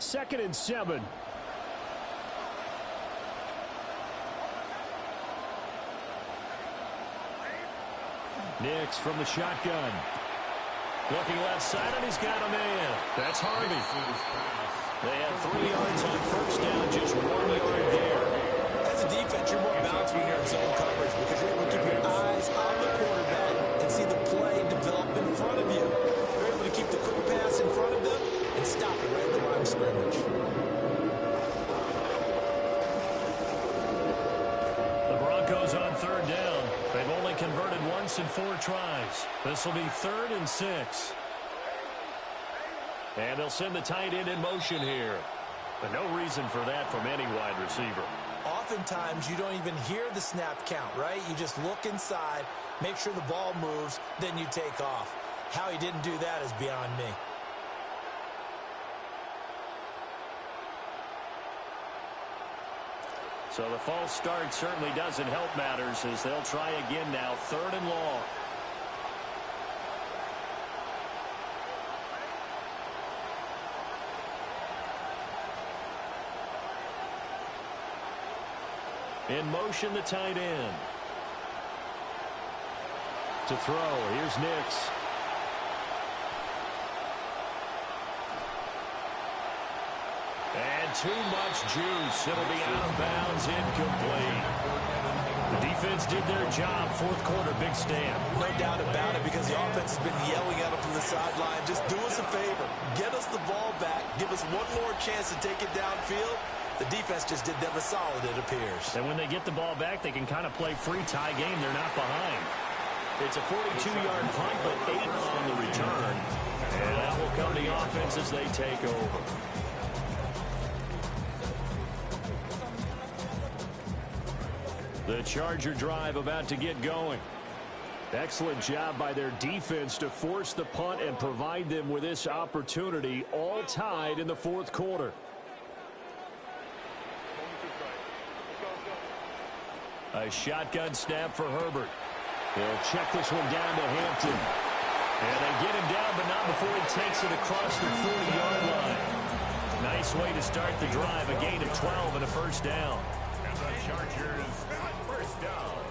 2nd and 7. Nix from the shotgun. Looking left side, and he's got a man. That's Harvey. They had 3 yards on first down, just 1 yard there. As a defense, you're more balanced when you're in zone coverage because you're able to keep your eyes on the quarterback and see the play develop in front of you. You're able to keep the quick pass in front of them and stop it right at the line of scrimmage. The Broncos on 3rd down. They've only converted once in 4 tries. This will be 3rd and 6. And they'll send the tight end in motion here. But no reason for that from any wide receiver. Oftentimes, you don't even hear the snap count, right? You just look inside, make sure the ball moves, then you take off. How he didn't do that is beyond me. So the false start certainly doesn't help matters as they'll try again now, 3rd and long. In motion, the tight end. To throw, here's Nix. And too much juice. It'll be out of bounds, incomplete. The defense did their job, 4th quarter, big stand. No doubt about it, because the offense has been yelling at them from the sideline. Just do us a favor. Get us the ball back. Give us one more chance to take it downfield. The defense just did them a solid, it appears. And when they get the ball back, they can kind of play free tie game. They're not behind. It's a 42-yard punt, but 8 on the return. And that will come the offense as they take over. The Charger drive about to get going. Excellent job by their defense to force the punt and provide them with this opportunity, all tied in the 4th quarter. A shotgun snap for Herbert. They'll check this one down to Hampton. And they get him down, but not before he takes it across the 40-yard line. Nice way to start the drive, a gain of 12 and a first down. And the Chargers, first down.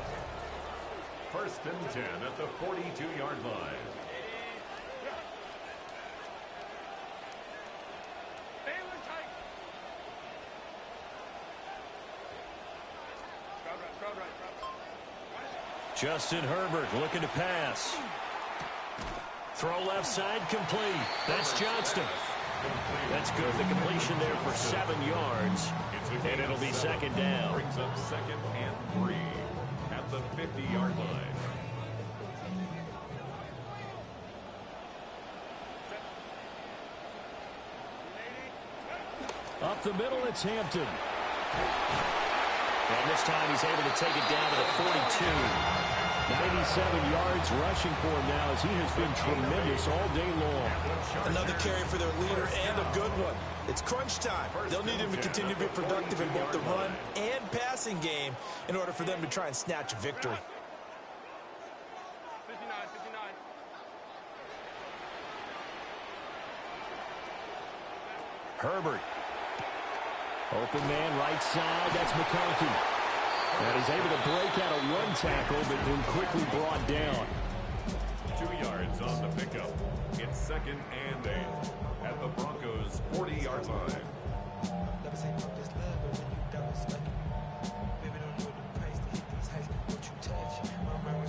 1st and 10 at the 42-yard line. Justin Herbert looking to pass. Throw left side, complete. That's Johnston. That's good. The completion there for 7 yards. And it'll be 2nd down. Brings up 2nd and 3 at the 50-yard line. Up the middle, it's Hampton. And this time he's able to take it down to the 42. 97 yards rushing for him now as he has been tremendous all day long. Another carry for their leader and a good one. It's crunch time. They'll need him to continue to be productive in both the run and passing game in order for them to try and snatch a victory. 59. Herbert. Open man right side. That's McConkey. And he's able to break out a run tackle, but then quickly brought down. 2 yards on the pickup. It's 2nd and 8 at the Broncos' 40-yard line.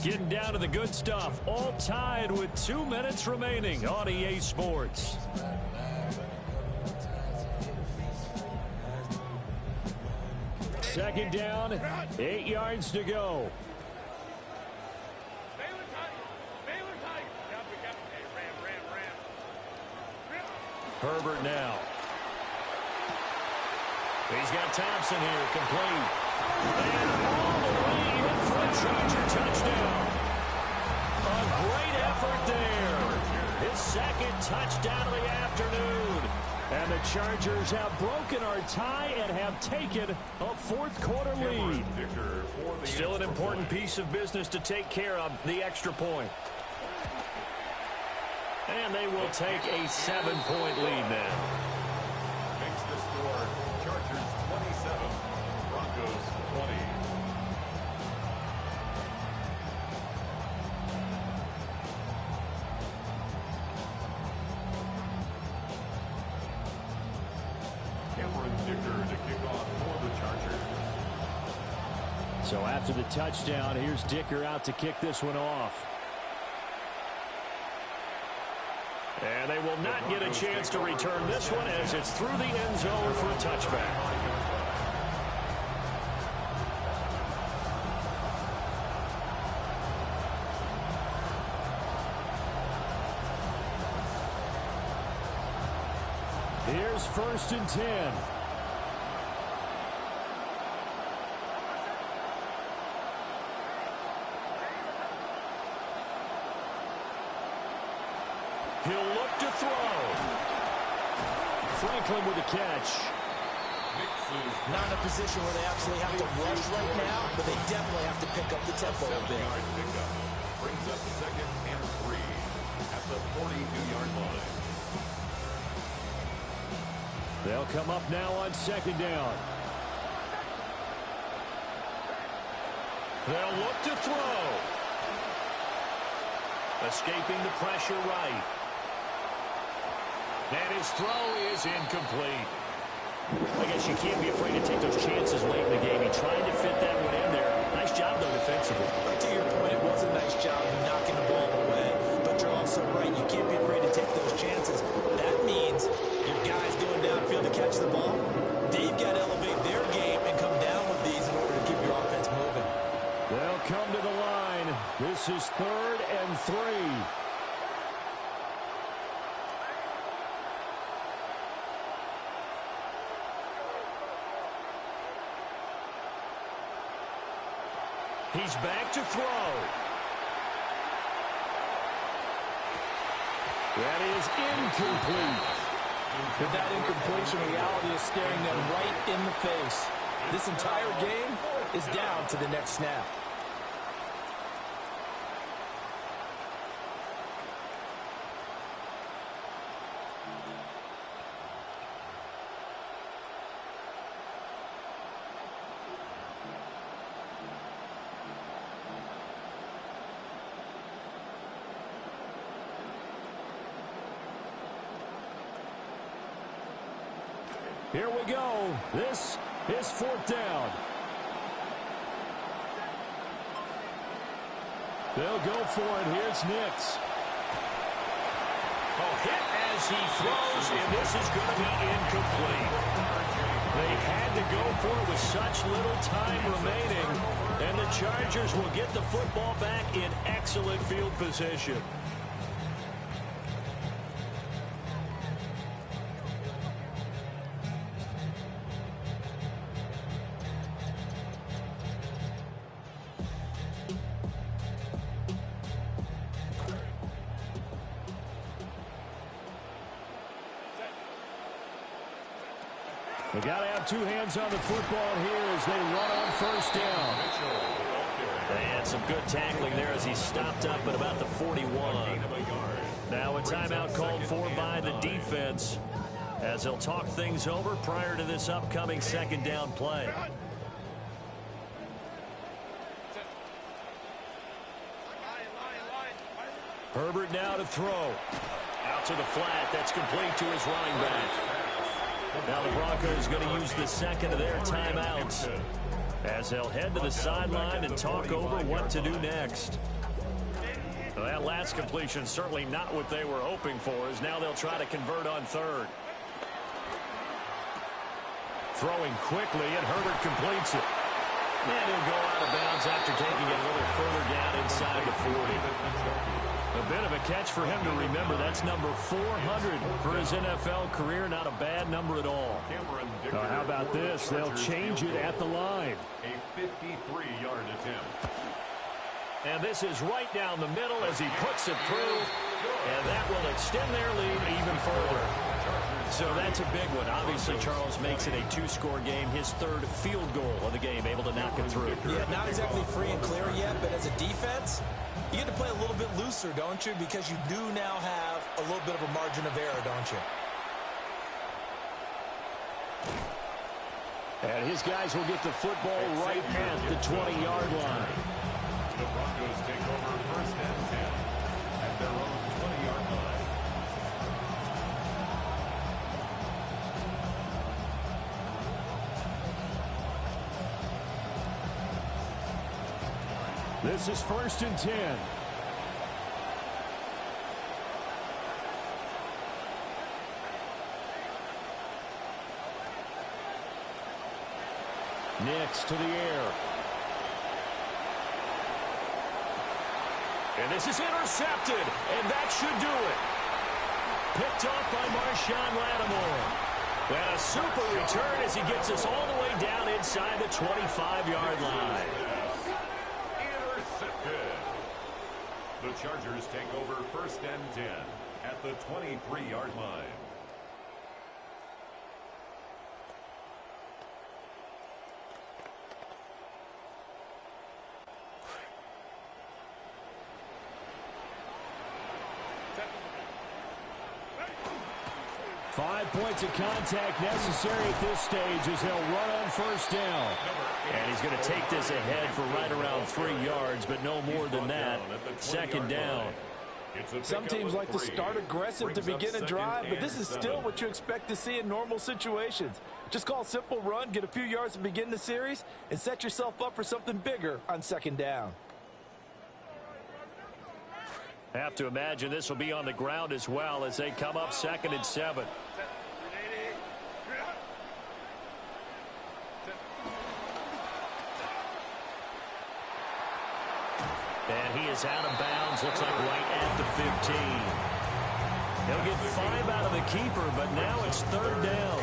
Getting down to the good stuff. All tied with 2 minutes remaining on EA Sports. Second down, 8 yards to go. Herbert now. He's got Thompson here, complete. And all the way in for a Charger touchdown. A great effort there. His second touchdown of the afternoon. And the Chargers have broken our tie and have taken a fourth-quarter lead. Still an important piece of business to take care of, the extra point. And they will take a 7-point lead now. Makes the score Chargers 27, Broncos 20. Cameron Dicker to kick off for the Chargers. So after the touchdown, here's Dicker out to kick this one off. And they will not get a chance to return this one as it's through the end zone for a touchback. Here's 1st and 10. He'll look to throw. Franklin with the catch. Not in a position where they absolutely have to rush right now, but they definitely have to pick up the tempo a bit. Brings up 2nd and 3 at the 42-yard line. They'll come up now on 2nd down. They'll look to throw. Escaping the pressure right. And his throw is incomplete. I guess you can't be afraid to take those chances late in the game. He tried to fit that one in there. Nice job, though, defensively. Right to your point, it was a nice job of knocking the ball away. But you're also right. You can't be afraid to take those chances. That means your guys going downfield to catch the ball, they've got to elevate their game and come down with these in order to keep your offense moving. They'll come to the line. This is 3rd and 3. He's back to throw. That is incomplete. But that incompletion reality is staring them right in the face. This entire game is down to the next snap. Here we go. This is 4th down. They'll go for it. Here's Nix. Oh, hit as he throws, and this is going to be incomplete. They had to go for it with such little time remaining, and the Chargers will get the football back in excellent field position. They got to have 2 hands on the football here as they run on 1st down. And some good tackling there as he stopped up at about the 41. Now a timeout called for by the defense as they'll talk things over prior to this upcoming 2nd down play. Herbert now to throw. Out to the flat. That's complete to his running back. Now the Broncos going to use the second of their timeouts as they'll head to the sideline and talk over what to do next. Well, that last completion certainly not what they were hoping for, as now they'll try to convert on third. Throwing quickly, and Herbert completes it. And he'll go out of bounds after taking it a little further down inside the 40. A bit of a catch for him to remember. That's number 400 for his NFL career. Not a bad number at all. How about this? They'll change it at the line. A 53-yard attempt. And this is right down the middle as he puts it through. And that will extend their lead even further. So that's a big one. Obviously, Charles makes it a two-score game. His third field goal of the game, able to knock it through. Yeah, not exactly free and clear yet, but as a defense, you get to play a little bit looser, don't you? Because you do now have a little bit of a margin of error, don't you? And his guys will get the football right at the 20-yard line. The Broncos take over first and 10 at their own 20-yard line. This is first and 10. Nix to the air. And this is intercepted, and that should do it. Picked off by Marshawn Lattimore. And a super return as he gets us all the way down inside the 25-yard line. Intercepted. The Chargers take over first and 10 at the 23-yard line. Five points of contact necessary at this stage as they'll run on first down. And he's going to take this ahead for right around 3 yards, but no more than that. Second down. Some teams like to start aggressive to begin a drive, but this is still what you expect to see in normal situations. Just call a simple run, get a few yards to begin the series, and set yourself up for something bigger on second down. Have to imagine this will be on the ground as well as they come up second and 7. And he is out of bounds, looks like right at the 15. He'll get 5 out of the keeper, but now it's third down.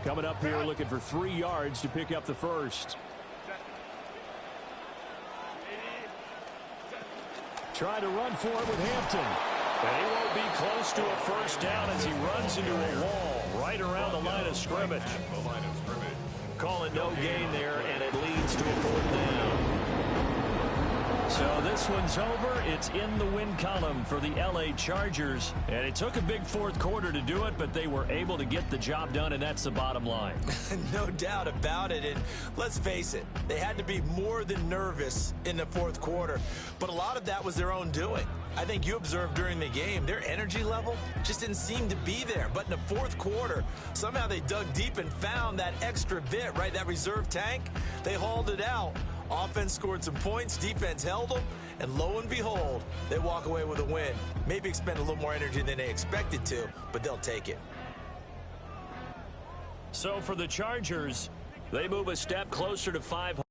Coming up here looking for 3 yards to pick up the first. Try to run for it with Hampton. And he won't be close to a first down as he runs into a wall right around the line of scrimmage. Calling no gain there, and it leads to a fourth down. So this one's over. It's in the win column for the L.A. Chargers. And it took a big fourth quarter to do it, but they were able to get the job done, and that's the bottom line. No doubt about it. And let's face it, they had to be more than nervous in the fourth quarter. But a lot of that was their own doing. I think you observed during the game, their energy level just didn't seem to be there. But in the fourth quarter, somehow they dug deep and found that extra bit, right, that reserve tank. They hauled it out. Offense scored some points, defense held them, and lo and behold, they walk away with a win. Maybe expend a little more energy than they expected to, but they'll take it. So for the Chargers, they move a step closer to 500.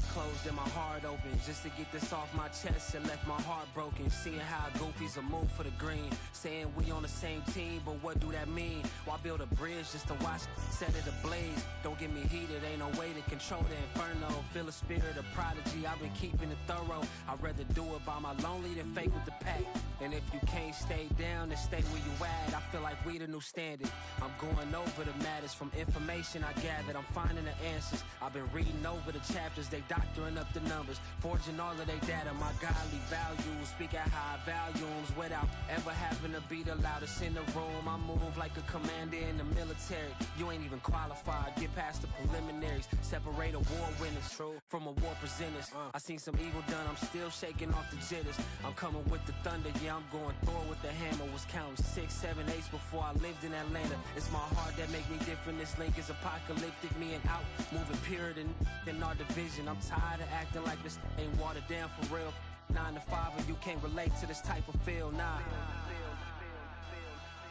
eyes closed and my heart open, just to get this off my chest and left my heart broken. Seeing how goofies a move for the green, saying we on the same team, but what do that mean? Why build a bridge just to watch set it ablaze? Don't get me heated, ain't no way to control the inferno. Feel a spirit of prodigy, I've been keeping it thorough. I'd rather do it by my lonely than fake with the pack. And if you can't stay down, then stay where you at. I feel like we the new standard. I'm going over the matters from information I gathered. I'm finding the answers. I've been reading over the chapters, they doctoring up the numbers, forging all of their data, my godly values, speak at high volumes without ever having to be the loudest in the room. I move like a commander in the military. You ain't even qualified, get past the preliminaries, separate a war winners from a war presenters. I seen some evil done, I'm still shaking off the jitters. I'm coming with the thunder, yeah, I'm going Thor with the hammer. Was counting 6, 7, 8 before I lived in Atlanta. It's my heart that make me different, this link is apocalyptic, me and out, moving pure than our division. I'm tired of acting like this ain't watered down for real. 9 to 5 and you can't relate to this type of feel, nah.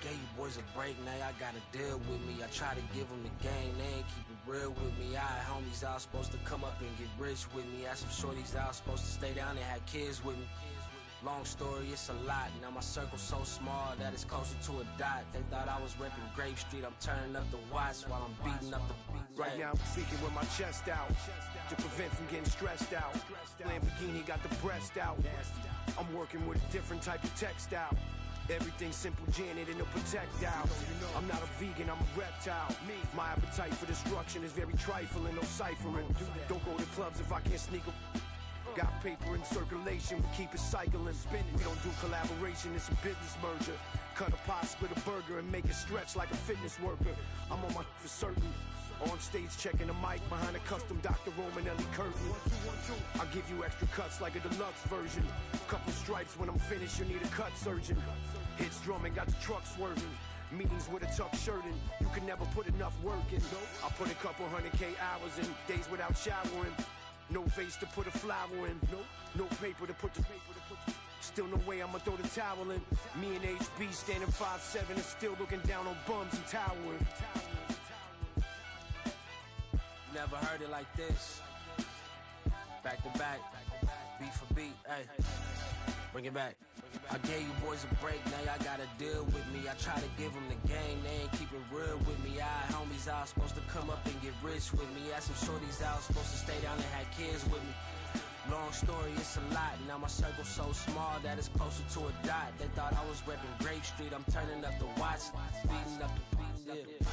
Gave you boys a break, now y'all gotta deal with me. I try to give them the game, they ain't keep it real with me. I had homies I was supposed to come up and get rich with me. I had some shorties I was supposed to stay down and had kids with me. Long story, it's a lot. Now my circle's so small that it's closer to a dot. They thought I was repping Grape Street. I'm turning up the watts while I'm beating up the beat. Right now I'm speaking with my chest out to prevent from getting stressed out. Lamborghini got the breast out. I'm working with a different type of textile. Everything simple, Janet, and no projectile. I'm not a vegan, I'm a reptile. My appetite for destruction is very trifling, no ciphering. Don't go to clubs if I can't sneak a... Got paper in circulation, we keep it cycling, spinning. We don't do collaboration, it's a business merger. Cut a pie, split a burger, and make it stretch like a fitness worker. I'm on my for certain. On stage checking the mic behind a custom Dr. Romanelli curtain. I'll give you extra cuts like a deluxe version. Couple stripes when I'm finished, you need a cut surgeon. Hits drumming, got the truck swerving. Meetings with a tuck shirt in. You can never put enough work in. I put a couple 100K hours in. Days without showering. No vase to put a flower in. No paper to put the Still no way I'ma throw the towel in. Me and HB standing 5'7" and still looking down on bums and towering. Never heard it like this. Back to back, beat for beat, hey. Bring it back. I gave you boys a break, now y'all gotta deal with me. I try to give them the game, they ain't keep it real with me. I had homies I was supposed to come up and get rich with me. I had some shorties I was supposed to stay down and had kids with me. Long story, it's a lot. Now my circle's so small that it's closer to a dot. They thought I was repping Grape Street, I'm turning up the watts, beating up the beat, yeah.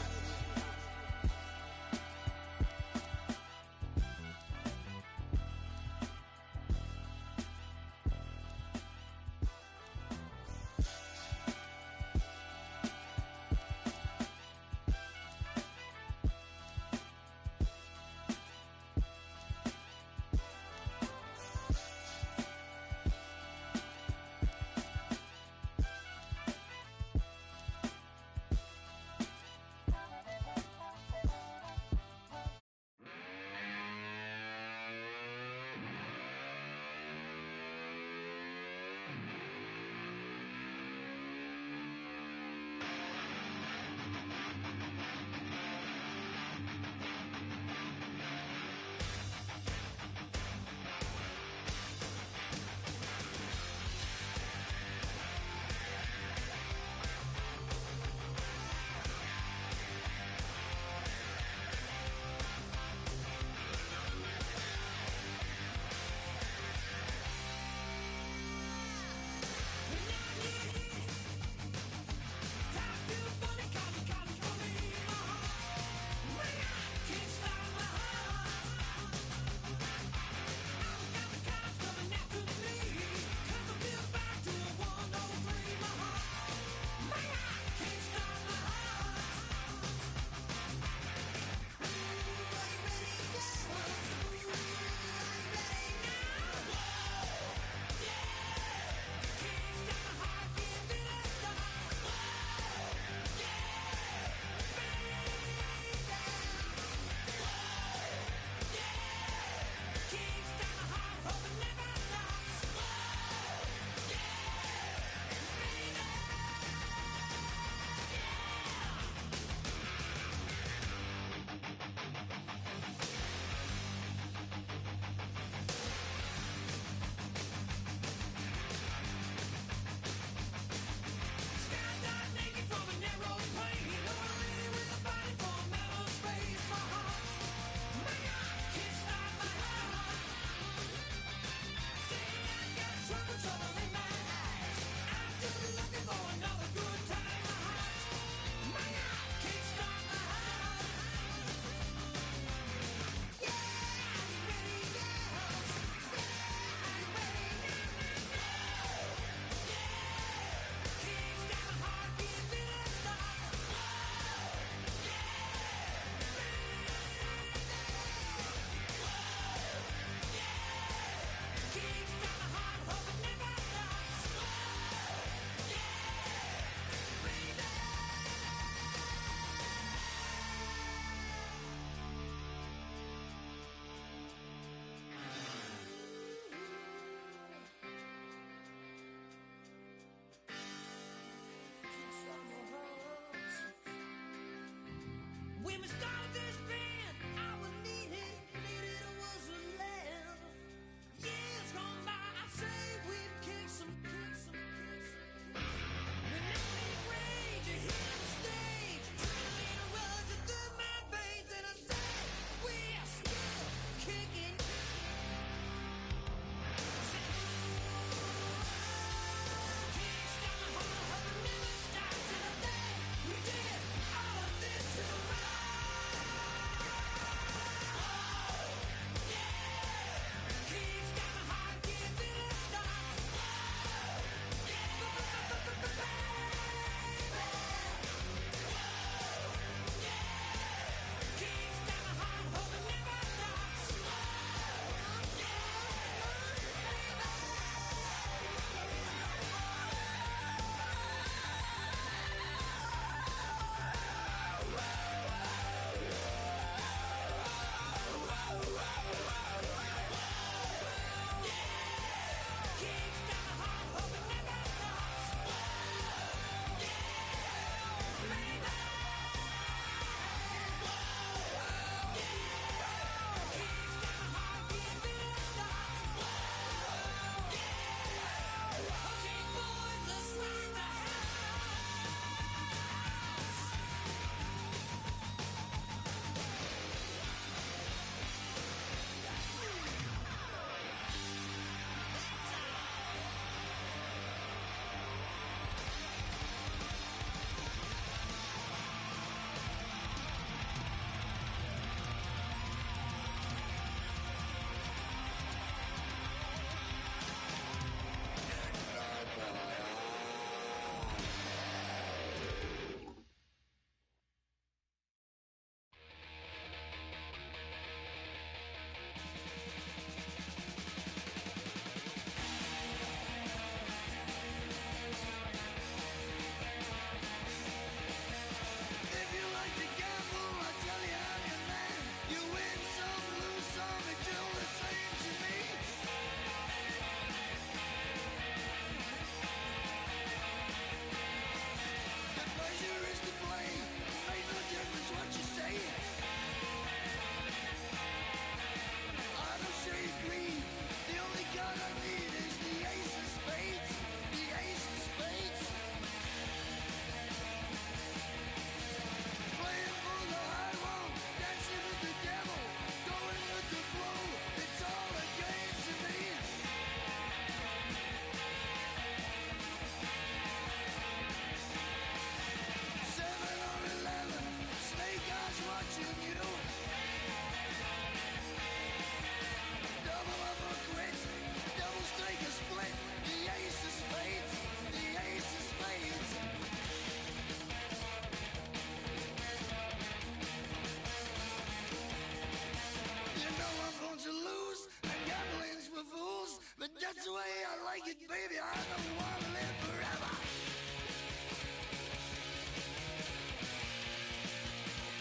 But that's the way I like it, baby. I don't want to live forever.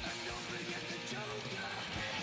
And don't forget the joker.